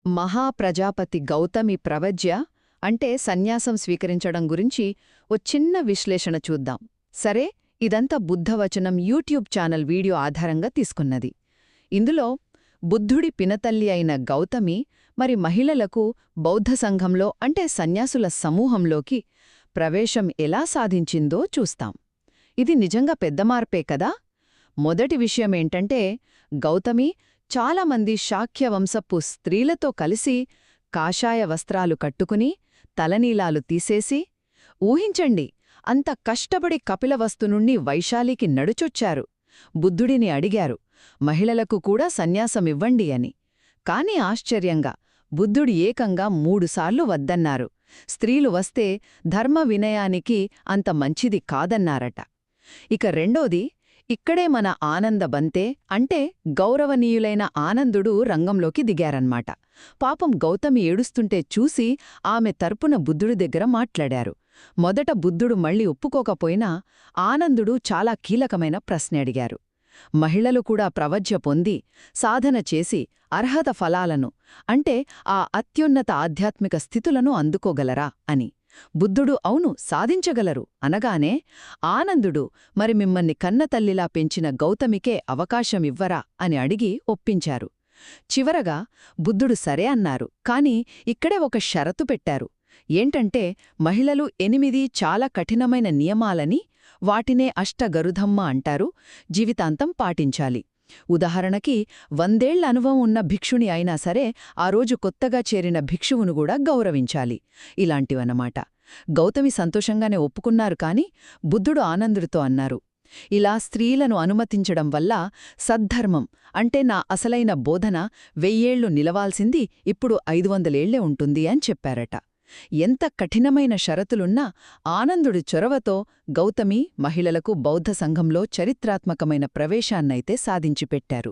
మహాప్రజాపతి గౌతమి ప్రవజ్య అంటే సన్యాసం స్వీకరించడం గురించి ఓ చిన్న విశ్లేషణ చూద్దాం. సరే, ఇదంతా బుద్ధవచనం యూట్యూబ్ ఛానల్ వీడియో ఆధారంగా తీసుకున్నది. ఇందులో బుద్ధుడి పినతల్లి అయిన గౌతమి మరి మహిళలకు బౌద్ధ సంఘంలో అంటే సన్యాసుల సమూహంలోకి ప్రవేశం ఎలా సాధించిందో చూస్తాం. ఇది నిజంగా పెద్ద మార్పే కదా. మొదటి విషయమేంటంటే గౌతమి చాలామంది శాక్యవంశపు స్త్రీలతో కలిసి కాషాయ వస్త్రాలు కట్టుకుని తలనీలాలు తీసేసి, ఊహించండి, అంత కష్టపడి కపిలవస్తు నుండి వైశాలికి నడుచొచ్చారు. బుద్ధుడిని అడిగారు, మహిళలకు కూడా సన్యాసమివ్వండి అని. కాని ఆశ్చర్యంగా బుద్ధుడు ఏకంగా 3 సార్లు వద్దన్నారు. స్త్రీలు వస్తే ధర్మ వినయానికి అంత మంచిది కాదన్నారట. ఇక రెండోది, ఇక్కడే మన ఆనంద బంతే అంటే గౌరవనీయులైన ఆనందుడు రంగంలోకి దిగారన్మాట. పాపం గౌతమి ఏడుస్తుంటే చూసి ఆమె తరపున బుద్ధుడి దగ్గర మాట్లాడారు. మొదట బుద్ధుడు మళ్ళీ ఒప్పుకోకపోయినా ఆనందుడు చాలా కీలకమైన ప్రశ్న అడిగారు. మహిళలు కూడా ప్రవజ్య పొంది సాధన చేసి అర్హత ఫలాలను అంటే ఆ అత్యున్నత ఆధ్యాత్మిక స్థితులను అందుకోగలరా అని. బుద్ధుడు అవును, సాధించగలరు అనగానే ఆనందుడు మరి మిమ్మల్ని కన్నతల్లిలా పెంచిన గౌతమికే అవకాశమివ్వరా అని అడిగి ఒప్పించారు. చివరగా బుద్ధుడు సరే అన్నారు. కాని ఇక్కడే ఒక షరతు పెట్టారు. ఏంటంటే మహిళలు 8 చాలా కఠినమైన నియమాలని, వాటినే అష్టగరుధమ్మ అంటారు, జీవితాంతం పాటించాలి. ఉదాహరణకి 100 ఏళ్ల అనుభవం ఉన్న భిక్షుని అయినా సరే ఆ రోజు కొత్తగా చేరిన భిక్షువును కూడా గౌరవించాలి. ఇలాంటివన్నమాట. గౌతమి సంతోషంగానే ఒప్పుకున్నారు. కాని బుద్ధుడు ఆనందుడితో అన్నారు, ఇలా స్త్రీలను అనుమతించడం వల్ల సద్ధర్మం అంటే నా అసలైన బోధన 1000 ఏళ్లు నిలవాల్సింది ఇప్పుడు 500 ఏళ్లే ఉంటుంది అని చెప్పారట. ఎంత కఠినమైన షరతులున్నా ఆనందుడి చొరవతో గౌతమి మహిళలకు బౌద్ధ సంఘంలో చరిత్రాత్మకమైన ప్రవేశాన్నైతే సాధించిపెట్టారు.